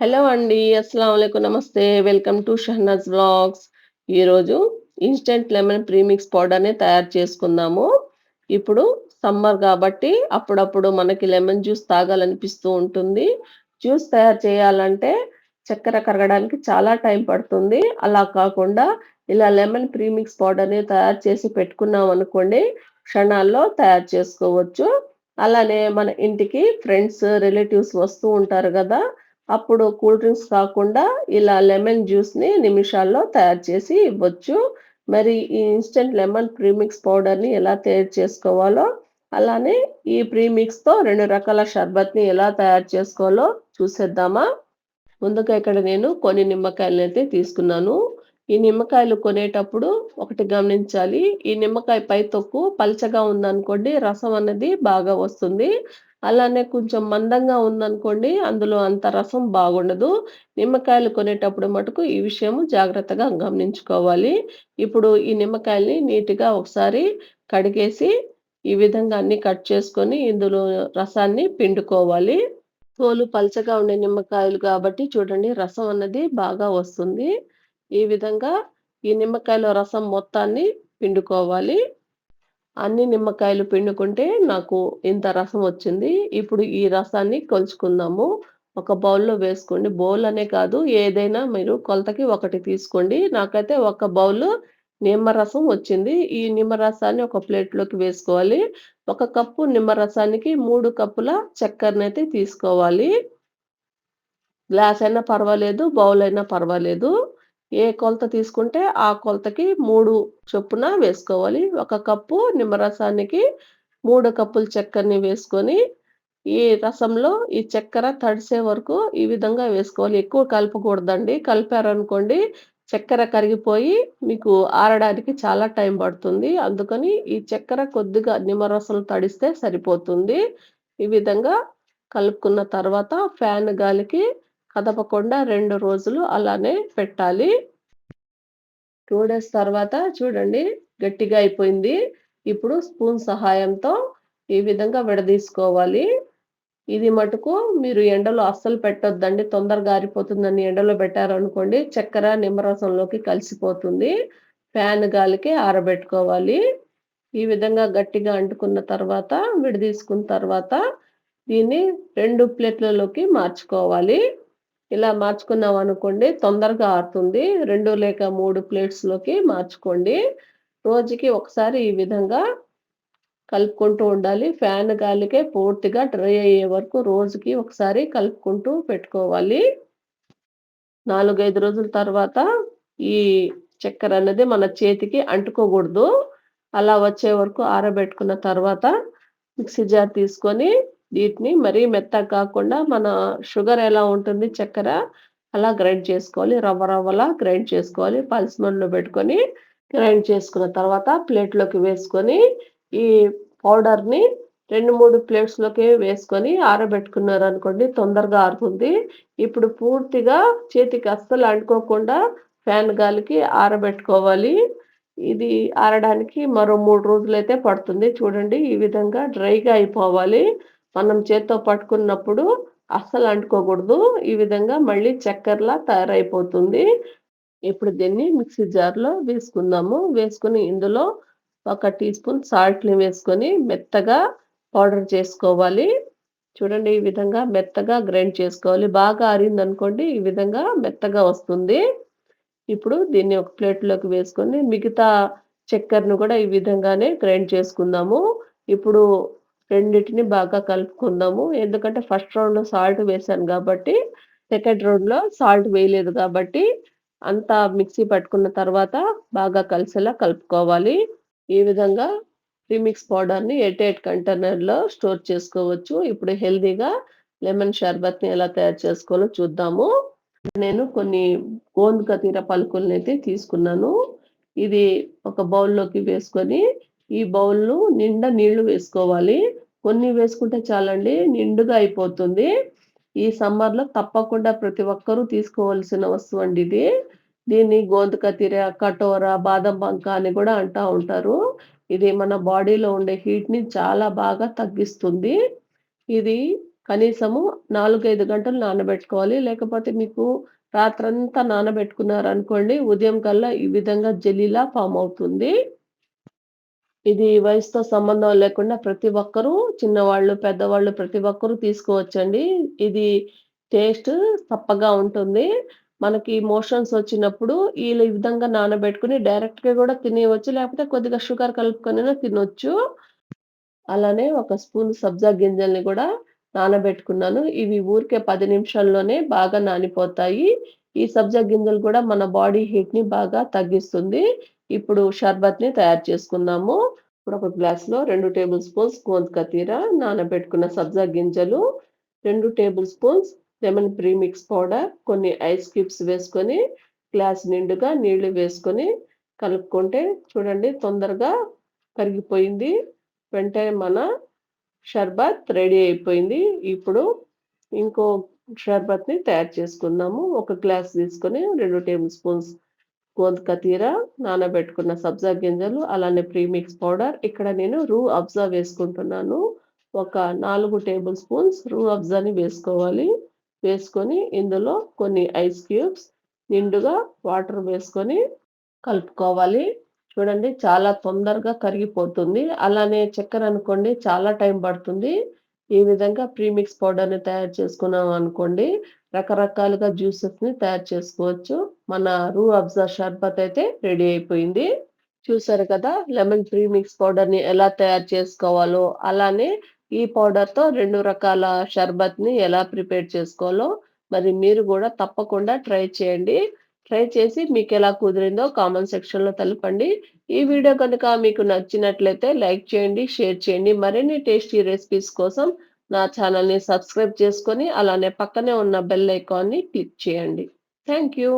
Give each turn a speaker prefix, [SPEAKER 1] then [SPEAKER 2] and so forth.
[SPEAKER 1] Hello అండి. అస్సలాముఅలైకుం. నమస్తే. Welcome to Shahnaz vlogs. ఈరోజు ఇన్‌స్టంట్ లెమన్ ప్రీమిక్స్ పౌడర్‌ని తయారు చేసుకుందాము. ఇప్పుడు సమ్మర్ గాబట్టి అప్పుడప్పుడు మనకి లెమన్ జ్యూస్ తాగాలనిపిస్తూ ఉంటుంది. జ్యూస్ తయారు చేయాలంటే చక్కెర కరగడానికి చాలా టైం పడుతుంది. అలా కాకుండా ఇలా లెమన్ ప్రీమిక్స్ పౌడర్‌ని తయారు చేసి పెట్టుకున్నామనుకోండి, క్షణాల్లో తయారు చేసుకోవచ్చు. అలానే మన ఇంటికి ఫ్రెండ్స్, రిలేటివ్స్ వస్తూ ఉంటారు గదా! అప్పుడు కూల్ డ్రింక్స్ కాకుండా ఇలా లెమన్ జ్యూస్‌ని నిమిషాల్లో తయారు చేసి ఇవ్వచ్చు. మరి ఈ ఇన్‌స్టంట్ లెమన్ ప్రీమిక్స్ పౌడర్‌ని ఎలా తయారు చేసుకోవాలో, అలానే ఈ ప్రీమిక్స్‌తో 2 రకాల షర్బత్‌ని ఎలా తయారు చేసుకోవాలో చూసేద్దామా? ముందుగా ఇక్కడ నేను కొన్ని నిమ్మకాయలనైతే తీసుకున్నాను. ఈ నిమ్మకాయలు కొనేటప్పుడు ఒకటి గమనించాలి. ఈ నిమ్మకాయ పై తొక్కు పల్చగా ఉందనుకోండి, రసం అన్నది బాగా వస్తుంది. అలానే కొంచెం మందంగా ఉందనుకోండి, అందులో అంత రసం బాగుండదు. నిమ్మకాయలు కొనేటప్పుడు మటుకు ఈ విషయం జాగ్రత్తగా గమనించుకోవాలి. ఇప్పుడు ఈ నిమ్మకాయల్ని నీట్‌గా ఒకసారి కడిగేసి, ఈ విధంగా అన్నీ కట్ చేసుకొని, ఇందులో రసాన్ని పిండుకోవాలి. తోలు పల్చగా ఉండే నిమ్మకాయలు కాబట్టి చూడండి రసం అన్నది బాగా వస్తుంది. ఈ విధంగా ఈ నిమ్మకాయలో రసం మొత్తాన్ని పిండుకోవాలి. అన్ని నిమ్మకాయలు పిండుకుంటే నాకు ఇంత రసం వచ్చింది. ఇప్పుడు ఈ రసాన్ని కొలుచుకుందాము. ఒక బౌల్‌లో వేసుకోండి. బౌల్ అనే కాదు ఏదైనా మీరు కొలతకి ఒకటి తీసుకోండి. నాకైతే ఒక బౌలు నిమ్మరసం వచ్చింది. ఈ నిమ్మరసాన్ని ఒక ప్లేట్‌లోకి వేసుకోవాలి. ఒక కప్పు నిమ్మరసానికి 3 కప్పుల చక్కెరనైతే తీసుకోవాలి. గ్లాస్ అయినా పర్వాలేదు, బౌల్ అయినా పర్వాలేదు. ఏ కొలత తీసుకుంటే ఆ కొలతకి 3 చొప్పున వేసుకోవాలి. ఒక కప్పు నిమ్మరసానికి 3 కప్పులు చక్కెరని వేసుకొని, ఈ రసంలో ఈ చక్కెర తడిసే వరకు ఈ విధంగా వేసుకోవాలి. ఎక్కువ కలపకూడదండి. కలిపారనుకోండి చక్కెర కరిగిపోయి మీకు ఆరడానికి చాలా టైం పడుతుంది. అందుకని ఈ చక్కెర కొద్దిగా నిమ్మరసం తడిస్తే సరిపోతుంది. ఈ విధంగా కలుపుకున్న తర్వాత ఫ్యాన్ గాలికి కదపకుండా 2 రోజులు అలానే పెట్టాలి. 2 డేస్ తర్వాత చూడండి గట్టిగా అయిపోయింది. ఇప్పుడు స్పూన్ సహాయంతో ఈ విధంగా విడదీసుకోవాలి. ఇది మటుకు మీరు ఎండలో అస్సలు పెట్టొద్దండి. తొందరగా ఆరిపోతుందని ఎండలో పెట్టారనుకోండి చక్కెర నిమ్మరసంలోకి కలిసిపోతుంది. ఫ్యాన్ గాలికి ఆరబెట్టుకోవాలి. ఈ విధంగా గట్టిగా అంటుకున్న తర్వాత విడదీసుకున్న తర్వాత దీన్ని 2 ప్లేట్‌లలోకి మార్చుకోవాలి. ఇలా మార్చుకున్నామనుకోండి తొందరగా ఆరుతుంది. 2 లేక 3 ప్లేట్స్‌లోకి మార్చుకోండి. రోజుకి ఒకసారి ఈ విధంగా కలుపుకుంటూ ఉండాలి. ఫ్యాన్ గాలికే పూర్తిగా డ్రై అయ్యే వరకు రోజుకి ఒకసారి కలుపుకుంటూ పెట్టుకోవాలి. 4, 5 రోజుల తర్వాత ఈ చక్కెర అనేది మన చేతికి అంటుకోకూడదు. అలా వచ్చే వరకు ఆరబెట్టుకున్న తర్వాత మిక్సీ జార్ తీసుకొని వీటిని మరీ మెత్తగా కాకుండా మన షుగర్ ఎలా ఉంటుంది చక్కెర అలా గ్రైండ్ చేసుకోవాలి. రవ్వ రవ్వలా గ్రైండ్ చేసుకోవాలి. పల్స్ మోడ్‌లో పెట్టుకొని గ్రైండ్ చేసుకున్న తర్వాత ప్లేట్‌లోకి వేసుకొని ఈ పౌడర్‌ని 2, 3 ప్లేట్స్‌లోకి వేసుకొని ఆరబెట్టుకున్నారనుకోండి తొందరగా ఆరుతుంది. ఇప్పుడు పూర్తిగా చేతికి అస్సలు అంటుకోకుండా ఫ్యాన్ గాలికి ఆరబెట్టుకోవాలి. ఇది ఆరడానికి మరో 3 రోజులైతే పడుతుంది. చూడండి ఈ విధంగా డ్రైగా అయిపోవాలి. మనం చేత్తో పట్టుకున్నప్పుడు అస్సలు అంటుకోకూడదు. ఈ విధంగా మళ్ళీ చక్కెరలా తయారైపోతుంది. ఇప్పుడు దీన్ని మిక్సీ జార్‌లో వేసుకుందాము. వేసుకొని ఇందులో ఒక టీ స్పూన్ సాల్ట్‌ని వేసుకొని మెత్తగా పౌడర్ చేసుకోవాలి. చూడండి ఈ విధంగా మెత్తగా గ్రైండ్ చేసుకోవాలి. బాగా ఆరిందనుకోండి ఈ విధంగా మెత్తగా వస్తుంది. ఇప్పుడు దీన్ని ఒక ప్లేట్‌లోకి వేసుకొని మిగతా చక్కెరను కూడా ఈ విధంగానే గ్రైండ్ చేసుకుందాము. ఇప్పుడు రెండిటిని బాగా కలుపుకుందాము. ఎందుకంటే ఫస్ట్ రౌండ్‌లో సాల్ట్ వేసాను గాబట్టి, సెకండ్ రౌండ్‌లో సాల్ట్ వేయలేదు గాబట్టి, అంతా మిక్సీ పట్టుకున్న తర్వాత బాగా కలిసేలా కలుపుకోవాలి. ఈ విధంగా ప్రీమిక్స్ పౌడర్‌ని ఎయిర్ కంటైనర్‌లో స్టోర్ చేసుకోవచ్చు. ఇప్పుడు హెల్తీగా లెమన్ షర్బత్‌ని ఎలా తయారు చేసుకోవాలో చూద్దాము. నేను కొన్ని గోంద్ కతీర పలుకులనైతే తీసుకున్నాను. ఇది ఒక బౌల్‌లోకి వేసుకొని, ఈ బౌల్‌ను నిండా నీళ్లు వేసుకోవాలి. కొన్ని వేసుకుంటే చాలండి నిండుగా అయిపోతుంది. ఈ సమ్మర్‌లో తప్పకుండా ప్రతి ఒక్కరూ తీసుకోవాల్సిన వస్తువండి ఇది. దీన్ని గోంద్ కతీర, కటోర, బాదం బంక అని గూడా అంటా ఉంటారు. ఇది మన బాడీలో ఉండే హీట్‌ని చాలా బాగా తగ్గిస్తుంది. ఇది కనీసము 4, 5 గంటలు నానబెట్టుకోవాలి. లేకపోతే మీకు రాత్రంతా నానబెట్టుకున్నారనుకోండి, ఉదయం కల్లా ఈ విధంగా జెల్లీలా ఫార్మ్ అవుతుంది. ఇది వయసుతో సంబంధం లేకుండా ప్రతి ఒక్కరూ చిన్నవాళ్ళు, పెద్దవాళ్ళు ప్రతి ఒక్కరూ తీసుకోవచ్చండి. ఇది టేస్ట్ సప్పగా ఉంటుంది. మనకి మోషన్స్ వచ్చినప్పుడు ఈ విధంగా నానబెట్టుకొని డైరెక్ట్‌గా గూడా తినేయవచ్చు. లేకపోతే కొద్దిగా షుగర్ కలుపుకొనైనా తినొచ్చు. అలానే ఒక స్పూన్ సబ్జా గింజల్ని గూడా నానబెట్టుకున్నాను. ఇవి ఊరికే 10 నిమిషాల్లోనే బాగా నానిపోతాయి. ఈ సబ్జా గింజలు గూడా మన బాడీ హీట్‌ని బాగా తగ్గిస్తుంది. ఇప్పుడు షర్బత్‌ని తయారు చేసుకుందాము. ఇప్పుడు ఒక గ్లాస్‌లో 2 టేబుల్ స్పూన్స్ గోంద్ కతీర, నానబెట్టుకున్న సబ్జా గింజలు, 2 table spoons lemon premix powder, కొన్ని ఐస్ క్యూబ్స్ వేసుకొని, గ్లాస్ నిండుగా నీళ్లు వేసుకొని కలుపుకుంటే చూడండి తొందరగా కరిగిపోయింది. వెంటనే మన షర్బత్ రెడీ అయిపోయింది. ఇప్పుడు ఇంకో షర్బత్‌ని తయారు చేసుకుందాము. ఒక గ్లాస్ తీసుకొని 2 టేబుల్ స్పూన్స్ గోంద్ కతీర, నానబెట్టుకున్న సబ్జా గింజలు, అలానే ప్రీమిక్స్ పౌడర్. ఇక్కడ నేను రూ అబ్జా వేసుకుంటున్నాను. ఒక 4 టేబుల్ స్పూన్స్ రూ అబ్జాని వేసుకోవాలి. వేసుకొని ఇందులో కొన్ని ఐస్ క్యూబ్స్, నిండుగా వాటర్ వేసుకొని కలుపుకోవాలి. చూడండి చాలా తొందరగా కరిగిపోతుంది. అలానే చక్కెరనుకోండి చాలా టైం పడుతుంది. ఈ విధంగా ప్రీమిక్స్ పౌడర్‌ని తయారు చేసుకున్నామనుకోండి, రకరకాలుగా జ్యూసెస్‌ని తయారు చేసుకోవచ్చు. మన రూ అబ్జా షర్బత్ అయితే రెడీ అయిపోయింది. చూసారు కదా! లెమన్ ప్రీమిక్స్ పౌడర్‌ని ఎలా తయారు చేసుకోవాలో, అలానే ఈ పౌడర్‌తో 2 రకాల షర్బత్‌ని ఎలా ప్రిపేర్ చేసుకోవాలో మరి మీరు గూడా తప్పకుండా ట్రై చేయండి. ట్రై చేసి మీకెలా కుదిరిందో కామెంట్ సెక్షన్‌లో తెలపండి. ఈ వీడియో గనుక మీకు నచ్చినట్లయితే లైక్ చేయండి, షేర్ చేయండి. మరిన్ని టేస్టీ రెసిపీస్ కోసం నా ఛానెల్‌ని సబ్స్క్రైబ్ చేసుకొని, అలానే పక్కనే ఉన్న బెల్ ఐకాన్‌ని క్లిక్ చేయండి. Thank you.